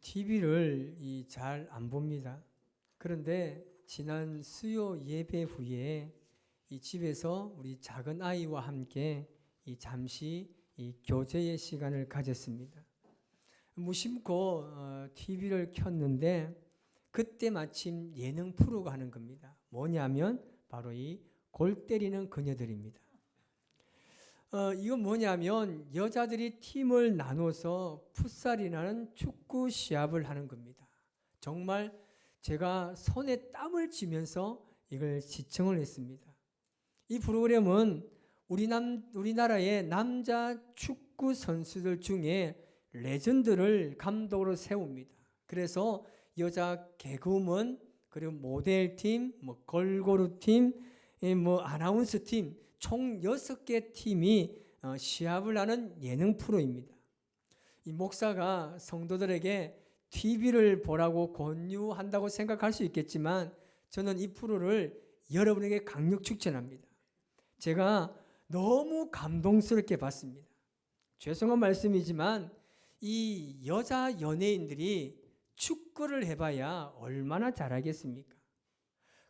TV를 잘 안 봅니다. 그런데 지난 수요 예배 후에 이 집에서 우리 작은 아이와 함께 잠시 교제의 시간을 가졌습니다. 무심코 TV를 켰는데 그때 마침 예능 프로가 하는 겁니다. 뭐냐면 바로 이 골 때리는 그녀들입니다. 이건 뭐냐면 여자들이 팀을 나눠서 풋살이라는 축구 시합을 하는 겁니다. 정말 제가 손에 땀을 쥐면서 이걸 시청을 했습니다. 이 프로그램은 우리나라의 남자 축구 선수들 중에 레전드를 감독으로 세웁니다. 그래서 여자 개그우먼, 그리고 모델팀, 걸그룹팀, 아나운서 팀, 총 6개 팀이 시합을 하는 예능 프로입니다. 이 목사가 성도들에게 TV를 보라고 권유한다고 생각할 수 있겠지만 저는 이 프로를 여러분에게 강력 추천합니다. 제가 너무 감동스럽게 봤습니다. 죄송한 말씀이지만 이 여자 연예인들이 축구를 해봐야 얼마나 잘하겠습니까?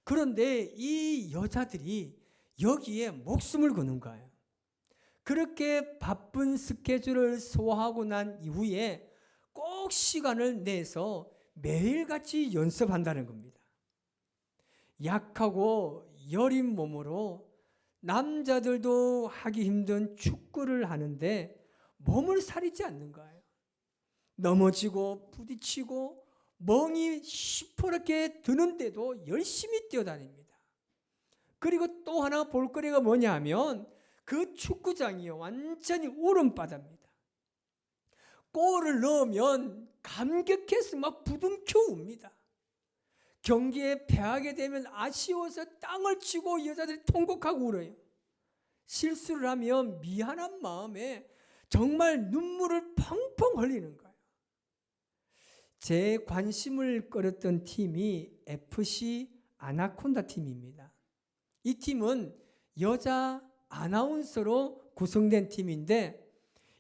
그런데 이 여자들이 여기에 목숨을 거는 거예요. 그렇게 바쁜 스케줄을 소화하고 난 이후에 꼭 시간을 내서 매일같이 연습한다는 겁니다. 약하고 여린 몸으로 남자들도 하기 힘든 축구를 하는데 몸을 사리지 않는 거예요. 넘어지고 부딪히고 멍이 시퍼렇게 드는데도 열심히 뛰어다닙니다. 그리고 또 하나 볼거리가 뭐냐 하면 그 축구장이 완전히 울음바다입니다. 골을 넣으면 감격해서 막 부둥켜 웁니다. 경기에 패하게 되면 아쉬워서 땅을 치고 여자들이 통곡하고 울어요. 실수를 하면 미안한 마음에 정말 눈물을 펑펑 흘리는 거예요. 제 관심을 끌었던 팀이 FC 아나콘다 팀입니다. 이 팀은 여자 아나운서로 구성된 팀인데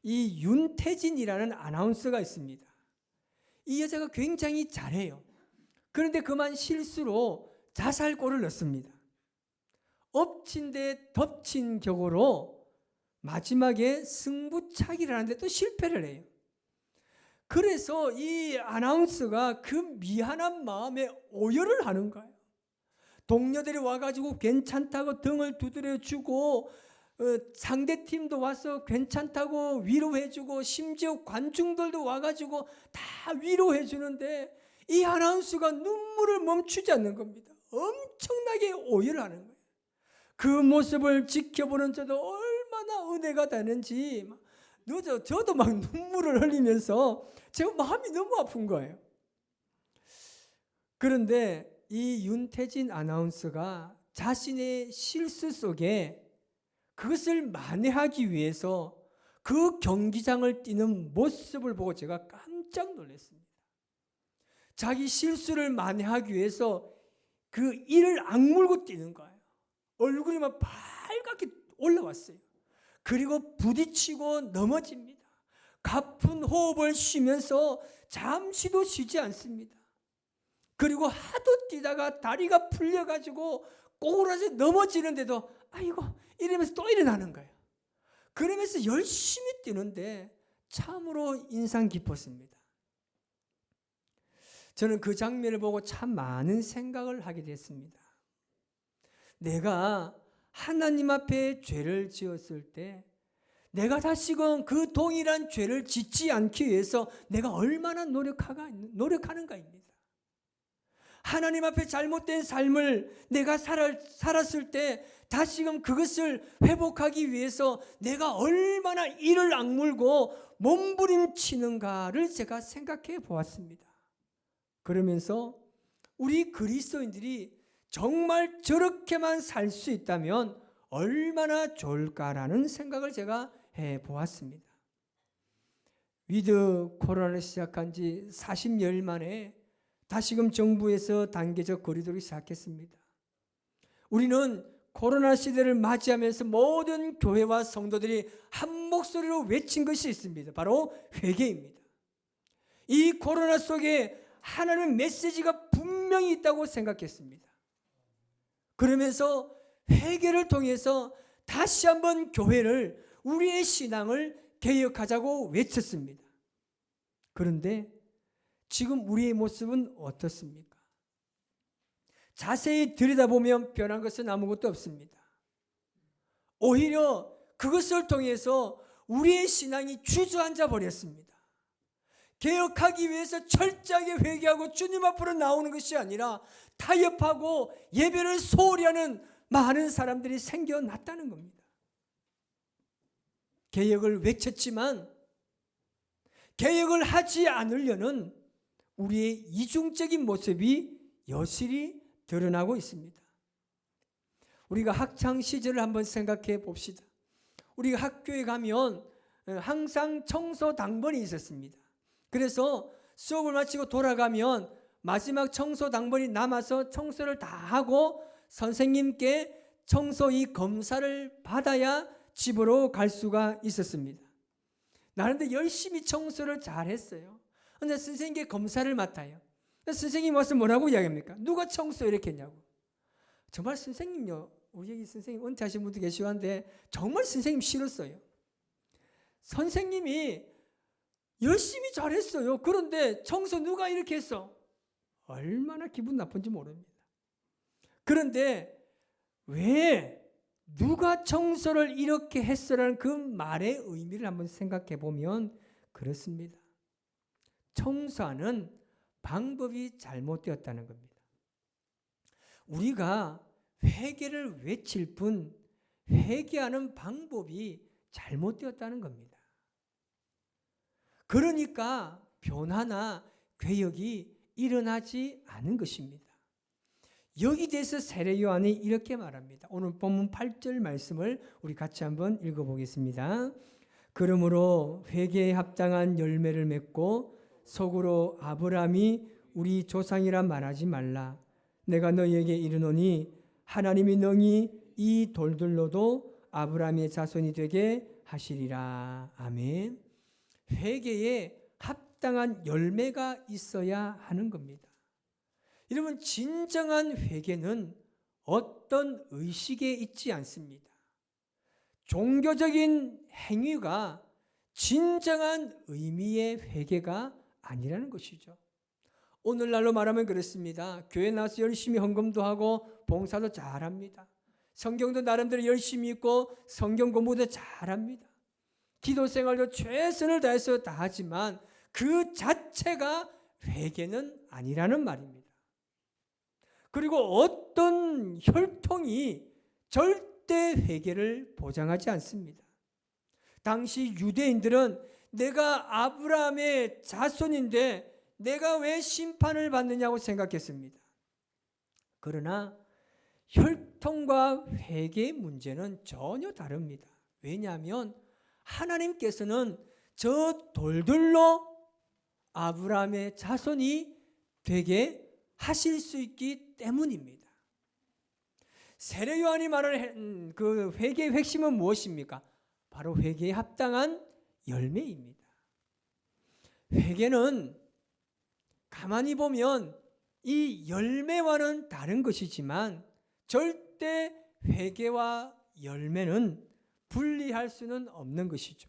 이 윤태진이라는 아나운서가 있습니다. 이 여자가 굉장히 잘해요. 그런데 그만 실수로 자살골을 넣습니다. 엎친 데 덮친 격으로 마지막에 승부차기를 하는데 또 실패를 해요. 그래서 이 아나운서가 그 미안한 마음에 오열을 하는 거예요. 동료들이 와가지고 괜찮다고 등을 두드려주고 상대팀도 와서 괜찮다고 위로해주고 심지어 관중들도 와가지고 다 위로해주는데 이 아나운서가 눈물을 멈추지 않는 겁니다. 엄청나게 오열하는 거예요. 그 모습을 지켜보는 저도 얼마나 은혜가 되는지 저도 막 눈물을 흘리면서 제가 마음이 너무 아픈 거예요. 그런데 이 윤태진 아나운서가 자신의 실수 속에 그것을 만회하기 위해서 그 경기장을 뛰는 모습을 보고 제가 깜짝 놀랐습니다. 자기 실수를 만회하기 위해서 그 이를 악물고 뛰는 거예요. 얼굴이 막 빨갛게 올라왔어요. 그리고 부딪히고 넘어집니다. 가쁜 호흡을 쉬면서 잠시도 쉬지 않습니다. 그리고 하도 뛰다가 다리가 풀려가지고 꼬꾸라져 넘어지는데도 아이고 이러면서 또 일어나는 거예요. 그러면서 열심히 뛰는데 참으로 인상 깊었습니다. 저는 그 장면을 보고 참 많은 생각을 하게 됐습니다. 내가 하나님 앞에 죄를 지었을 때 내가 다시금 그 동일한 죄를 짓지 않기 위해서 내가 얼마나 노력하는가입니다. 하나님 앞에 잘못된 삶을 내가 살았을 때 다시금 그것을 회복하기 위해서 내가 얼마나 이를 악물고 몸부림치는가를 제가 생각해 보았습니다. 그러면서 우리 그리스도인들이 정말 저렇게만 살 수 있다면 얼마나 좋을까라는 생각을 제가 해 보았습니다. 위드 코로나를 시작한 지 40여일 만에 다시금 정부에서 단계적 거리두기를 시작했습니다. 우리는 코로나 시대를 맞이하면서 모든 교회와 성도들이 한 목소리로 외친 것이 있습니다. 바로 회개입니다. 이 코로나 속에 하나님의 메시지가 분명히 있다고 생각했습니다. 그러면서 회개를 통해서 다시 한번 교회를, 우리의 신앙을 개혁하자고 외쳤습니다. 그런데 지금 우리의 모습은 어떻습니까? 자세히 들여다보면 변한 것은 아무것도 없습니다. 오히려 그것을 통해서 우리의 신앙이 주저앉아 버렸습니다. 개혁하기 위해서 철저하게 회개하고 주님 앞으로 나오는 것이 아니라 타협하고 예배를 소홀히 하는 많은 사람들이 생겨났다는 겁니다. 개혁을 외쳤지만 개혁을 하지 않으려는 우리의 이중적인 모습이 여실히 드러나고 있습니다. 우리가 학창 시절을 한번 생각해 봅시다. 우리가 학교에 가면 항상 청소 당번이 있었습니다. 그래서 수업을 마치고 돌아가면 마지막 청소 당번이 남아서 청소를 다 하고 선생님께 청소 이 검사를 받아야 집으로 갈 수가 있었습니다. 나름대로 열심히 청소를 잘했어요. 그런데 선생님께 검사를 맡아요. 선생님 와서 뭐라고 이야기합니까? 누가 청소 이렇게 했냐고. 정말 선생님요, 우리 여기 선생님 은퇴하신 분도 계시고 한데 정말 선생님 싫었어요. 선생님이 열심히 잘했어요. 그런데 청소 누가 이렇게 했어? 얼마나 기분 나쁜지 모릅니다. 그런데 왜 누가 청소를 이렇게 했어라는 그 말의 의미를 한번 생각해 보면 그렇습니다. 청소하는 방법이 잘못되었다는 겁니다. 우리가 회개를 외칠 뿐 회개하는 방법이 잘못되었다는 겁니다. 그러니까 변화나 개혁이 일어나지 않은 것입니다. 여기 대해서 세례 요한이 이렇게 말합니다. 오늘 본문 8절 말씀을 우리 같이 한번 읽어보겠습니다. 그러므로 회개에 합당한 열매를 맺고 속으로 아브라함이 우리 조상이라 말하지 말라. 내가 너희에게 이르노니 하나님이 능히 이 돌들로도 아브라함의 자손이 되게 하시리라. 아멘. 회개에 합당한 열매가 있어야 하는 겁니다. 여러분, 진정한 회개는 어떤 의식에 있지 않습니다. 종교적인 행위가 진정한 의미의 회개가 아니라는 것이죠. 오늘날로 말하면 그렇습니다. 교회 나와서 열심히 헌금도 하고 봉사도 잘합니다. 성경도 나름대로 열심히 읽고 성경 공부도 잘합니다. 기도 생활도 최선을 다해서 다 하지만 그 자체가 회개는 아니라는 말입니다. 그리고 어떤 혈통이 절대 회개를 보장하지 않습니다. 당시 유대인들은 내가 아브라함의 자손인데 내가 왜 심판을 받느냐고 생각했습니다. 그러나 혈통과 회개의 문제는 전혀 다릅니다. 왜냐하면 하나님께서는 저 돌들로 아브라함의 자손이 되게 하실 수 있기 때문입니다. 세례 요한이 말하는 그 회개의 핵심은 무엇입니까? 바로 회개에 합당한 열매입니다. 회개는 가만히 보면 이 열매와는 다른 것이지만 절대 회개와 열매는 분리할 수는 없는 것이죠.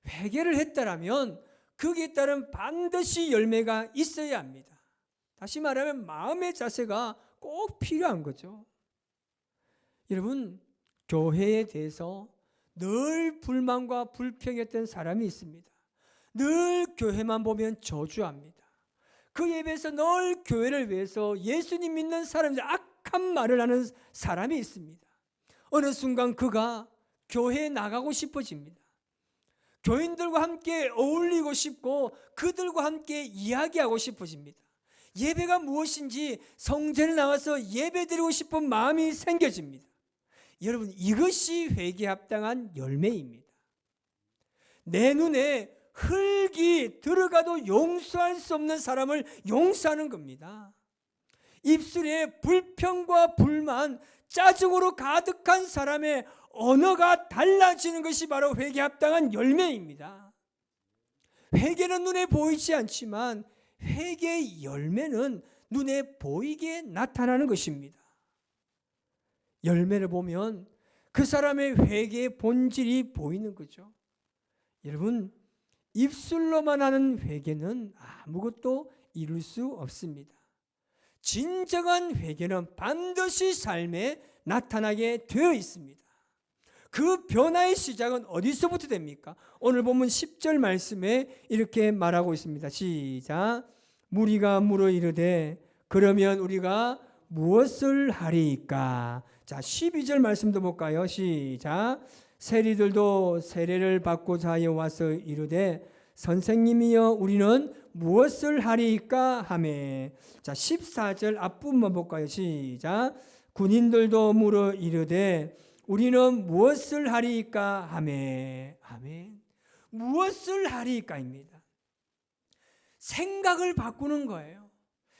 회개를 했다라면 거기에 따른 반드시 열매가 있어야 합니다. 다시 말하면 마음의 자세가 꼭 필요한 거죠. 여러분, 교회에 대해서 늘 불만과 불평했던 사람이 있습니다. 늘 교회만 보면 저주합니다. 그 예배에서 늘 교회를 위해서 예수님 믿는 사람들 악한 말을 하는 사람이 있습니다. 어느 순간 그가 교회에 나가고 싶어집니다. 교인들과 함께 어울리고 싶고 그들과 함께 이야기하고 싶어집니다. 예배가 무엇인지 성전에 나와서 예배드리고 싶은 마음이 생겨집니다. 여러분, 이것이 회개에 합당한 열매입니다. 내 눈에 흙이 들어가도 용서할 수 없는 사람을 용서하는 겁니다. 입술에 불평과 불만, 짜증으로 가득한 사람의 언어가 달라지는 것이 바로 회개에 합당한 열매입니다. 회개는 눈에 보이지 않지만 회개의 열매는 눈에 보이게 나타나는 것입니다. 열매를 보면 그 사람의 회개의 본질이 보이는 거죠. 여러분, 입술로만 하는 회개는 아무것도 이룰 수 없습니다. 진정한 회개는 반드시 삶에 나타나게 되어 있습니다. 그 변화의 시작은 어디서부터 됩니까? 오늘 보면 10절 말씀에 이렇게 말하고 있습니다. 시작. 무리가 물어 이르되 그러면 우리가 무엇을 하리이까? 자, 12절 말씀도 볼까요? 시작. 세리들도 세례를 받고자 하여 와서 이르되 선생님이여 우리는 무엇을 하리이까 하매. 자, 14절 앞부분만 볼까요? 시작. 군인들도 물어 이르되 우리는 무엇을 하리이까 하매. 아멘. 무엇을 하리이까입니다. 생각을 바꾸는 거예요.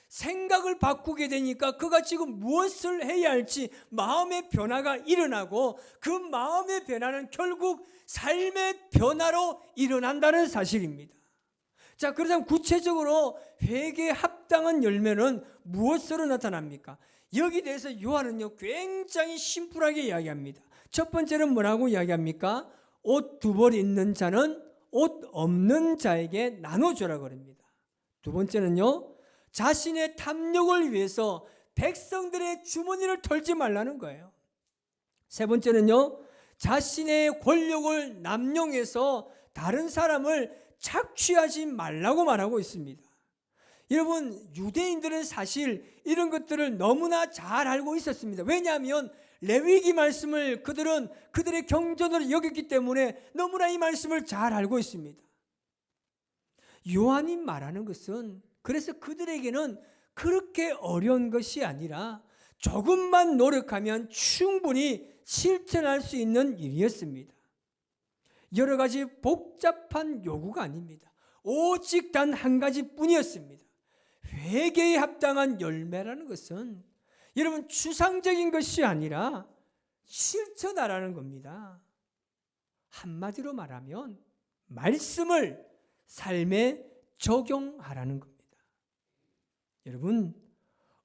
생각을 바꾸게 되니까 그가 지금 무엇을 해야 할지 마음의 변화가 일어나고 그 마음의 변화는 결국 삶의 변화로 일어난다는 사실입니다. 자, 그렇다면 구체적으로 회개에 합당한 열매는 무엇으로 나타납니까? 여기 대해서 요한은요 굉장히 심플하게 이야기합니다. 첫 번째는 뭐라고 이야기합니까? 옷 두 벌 있는 자는 옷 없는 자에게 나눠주라 그럽니다. 두 번째는요, 자신의 탐욕을 위해서 백성들의 주머니를 털지 말라는 거예요. 세 번째는요, 자신의 권력을 남용해서 다른 사람을 착취하지 말라고 말하고 있습니다. 여러분, 유대인들은 사실 이런 것들을 너무나 잘 알고 있었습니다. 왜냐하면 레위기 말씀을 그들은 그들의 경전으로 여겼기 때문에 너무나 이 말씀을 잘 알고 있습니다. 요한이 말하는 것은 그래서 그들에게는 그렇게 어려운 것이 아니라 조금만 노력하면 충분히 실천할 수 있는 일이었습니다. 여러 가지 복잡한 요구가 아닙니다. 오직 단 한 가지뿐이었습니다. 회개에 합당한 열매라는 것은 여러분 추상적인 것이 아니라 실천하라는 겁니다. 한마디로 말하면 말씀을 삶에 적용하라는 겁니다. 여러분,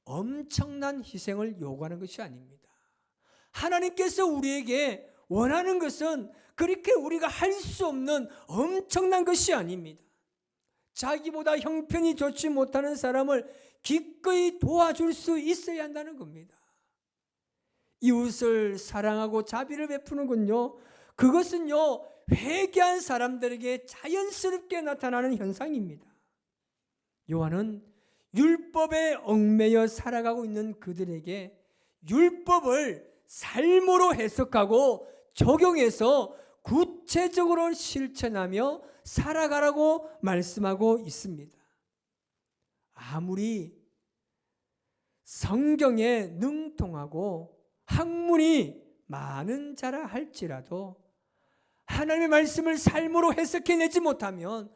엄청난 희생을 요구하는 것이 아닙니다. 하나님께서 우리에게 원하는 것은 그렇게 우리가 할 수 없는 엄청난 것이 아닙니다. 자기보다 형편이 좋지 못하는 사람을 기꺼이 도와줄 수 있어야 한다는 겁니다. 이웃을 사랑하고 자비를 베푸는군요. 그것은요, 회개한 사람들에게 자연스럽게 나타나는 현상입니다. 요한은 율법에 얽매여 살아가고 있는 그들에게 율법을 삶으로 해석하고 적용해서 구체적으로 실천하며 살아가라고 말씀하고 있습니다. 아무리 성경에 능통하고 학문이 많은 자라 할지라도 하나님의 말씀을 삶으로 해석해내지 못하면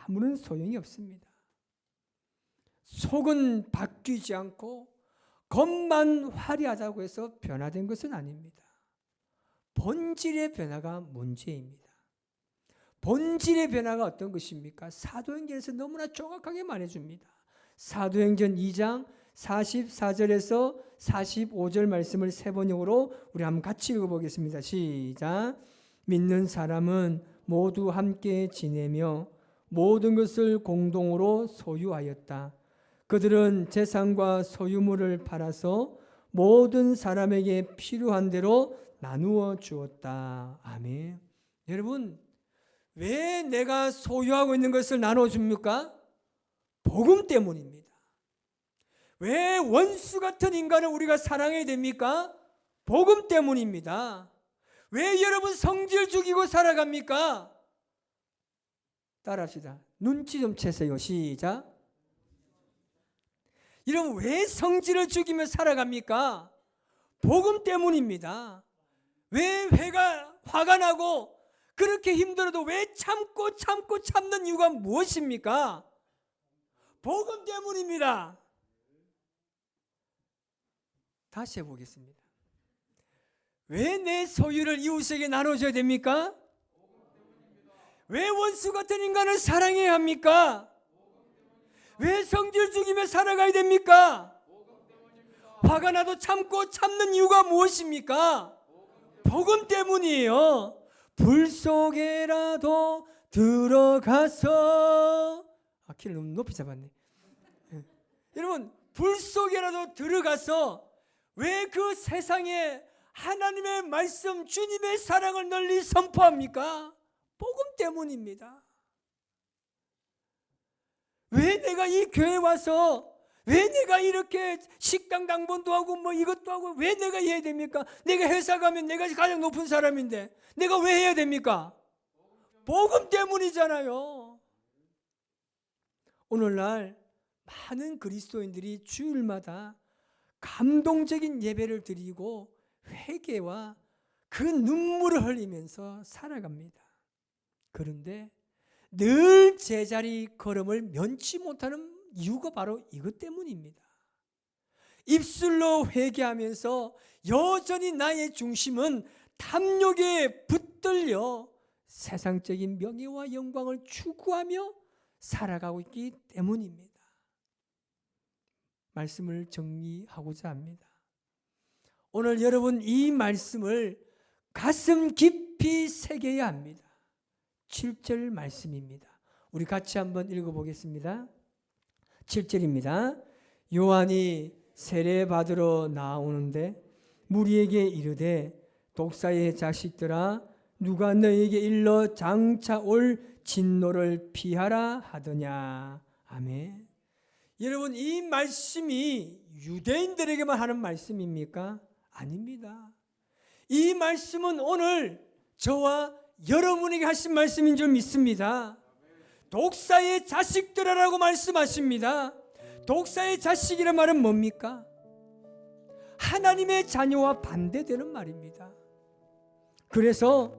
아무런 소용이 없습니다. 속은 바뀌지 않고 겉만 화려하다고 해서 변화된 것은 아닙니다. 본질의 변화가 문제입니다. 본질의 변화가 어떤 것입니까? 사도행전에서 너무나 정확하게 말해줍니다. 사도행전 2장 44절에서 45절 말씀을 세 번역으로 우리 한번 같이 읽어보겠습니다. 시작. 믿는 사람은 모두 함께 지내며 모든 것을 공동으로 소유하였다. 그들은 재산과 소유물을 팔아서 모든 사람에게 필요한 대로 나누어 주었다. 아멘. 여러분, 왜 내가 소유하고 있는 것을 나눠줍니까? 복음 때문입니다. 왜 원수 같은 인간을 우리가 사랑해야 됩니까? 복음 때문입니다. 왜 여러분 성질 죽이고 살아갑니까? 따라합시다. 눈치 좀 채세요. 시작. 여러분 왜 성질을 죽이며 살아갑니까? 복음 때문입니다. 왜 화가 나고 그렇게 힘들어도 왜 참는 이유가 무엇입니까? 복음 때문입니다. 다시 해보겠습니다. 왜 내 소유를 이웃에게 나눠줘야 됩니까? 왜 원수 같은 인간을 사랑해야 합니까? 왜 성질 죽이며 살아가야 됩니까? 화가 나도 참고 참는 이유가 무엇입니까? 복음 때문이에요. 불 속에라도 들어가서 키를 너무 높이 잡았네. 여러분, 불 속에라도 들어가서 왜 그 세상에 하나님의 말씀, 주님의 사랑을 널리 선포합니까? 복음 때문입니다. 왜 내가 이 교회 와서 왜 내가 이렇게 식당 당번도 하고 뭐 이것도 하고 왜 내가 해야 됩니까? 내가 회사 가면 내가 가장 높은 사람인데 내가 왜 해야 됩니까? 복음 때문이잖아요. 오늘날 많은 그리스도인들이 주일마다 감동적인 예배를 드리고 회개와 그 눈물을 흘리면서 살아갑니다. 그런데 늘 제자리 걸음을 면치 못하는 이유가 바로 이것 때문입니다. 입술로 회개하면서 여전히 나의 중심은 탐욕에 붙들려 세상적인 명예와 영광을 추구하며 살아가고 있기 때문입니다. 말씀을 정리하고자 합니다. 오늘 여러분 이 말씀을 가슴 깊이 새겨야 합니다. 7절 말씀입니다. 우리 같이 한번 읽어보겠습니다. 7절입니다. 요한이 세례받으러 나오는데 무리에게 이르되 독사의 자식들아 누가 너에게 일러 장차 올 진노를 피하라 하더냐. 아멘. 여러분 이 말씀이 유대인들에게만 하는 말씀입니까? 아닙니다. 이 말씀은 오늘 저와 여러분에게 하신 말씀인 줄 믿습니다. 독사의 자식들아라고 말씀하십니다. 독사의 자식이란 말은 뭡니까? 하나님의 자녀와 반대되는 말입니다. 그래서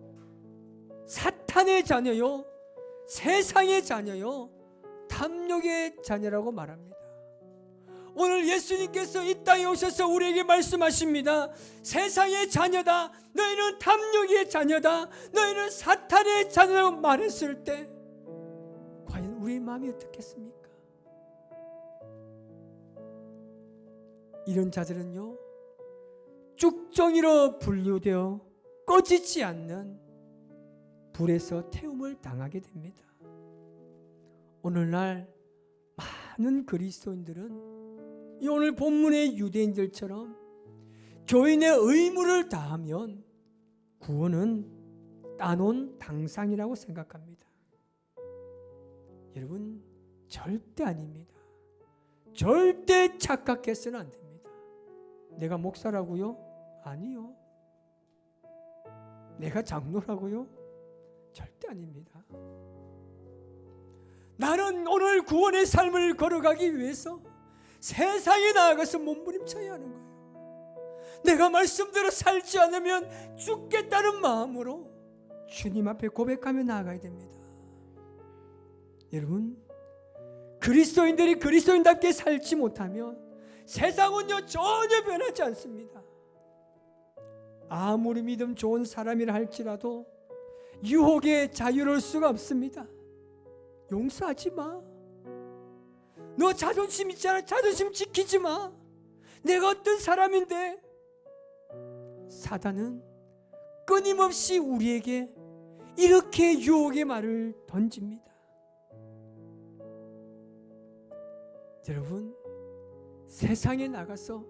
사탄의 자녀요, 세상의 자녀요, 탐욕의 자녀라고 말합니다. 오늘 예수님께서 이 땅에 오셔서 우리에게 말씀하십니다. 세상의 자녀다, 너희는 탐욕의 자녀다, 너희는 사탄의 자녀라고 말했을 때 과연 우리의 마음이 어떻겠습니까? 이런 자들은요 쭉정이로 분류되어 꺼지지 않는 불에서 태움을 당하게 됩니다. 오늘날 많은 그리스도인들은 이 오늘 본문의 유대인들처럼 교인의 의무를 다하면 구원은 따놓은 당상이라고 생각합니다. 여러분 절대 아닙니다. 절대 착각해서는 안 됩니다. 내가 목사라고요? 아니요. 내가 장로라고요? 절대 아닙니다. 나는 오늘 구원의 삶을 걸어가기 위해서 세상에 나아가서 몸부림쳐야 하는 거예요. 내가 말씀대로 살지 않으면 죽겠다는 마음으로 주님 앞에 고백하며 나아가야 됩니다. 여러분 그리스도인들이 그리스도인답게 살지 못하면 세상은요 전혀 변하지 않습니다. 아무리 믿음 좋은 사람이라 할지라도 유혹에 자유로울 수가 없습니다. 용서하지 마. 너 자존심 있잖아. 자존심 지키지 마. 내가 어떤 사람인데. 사단은 끊임없이 우리에게 이렇게 유혹의 말을 던집니다. 여러분 세상에 나가서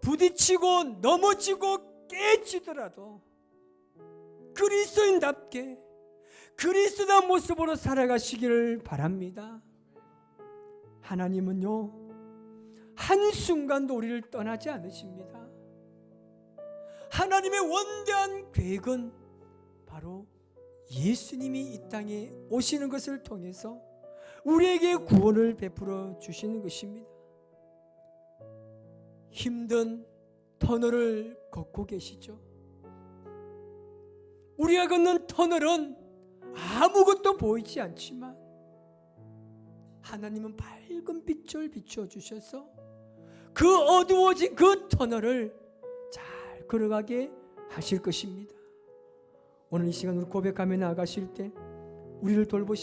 부딪히고 넘어지고 깨지더라도 그리스도인답게 그리스도의 모습으로 살아가시기를 바랍니다. 하나님은요 한순간도 우리를 떠나지 않으십니다. 하나님의 원대한 계획은 바로 예수님이 이 땅에 오시는 것을 통해서 우리에게 구원을 베풀어 주시는 것입니다. 힘든 터널을 걷고 계시죠. 우리가 걷는 터널은 아무것도 보이지 않지만 하나님은 밝은 빛을 비춰주셔서 그 어두워진 그 터널을 잘 걸어가게 하실 것입니다. 오늘 이 시간 우리 고백하며 나아가실 때 우리를 돌보시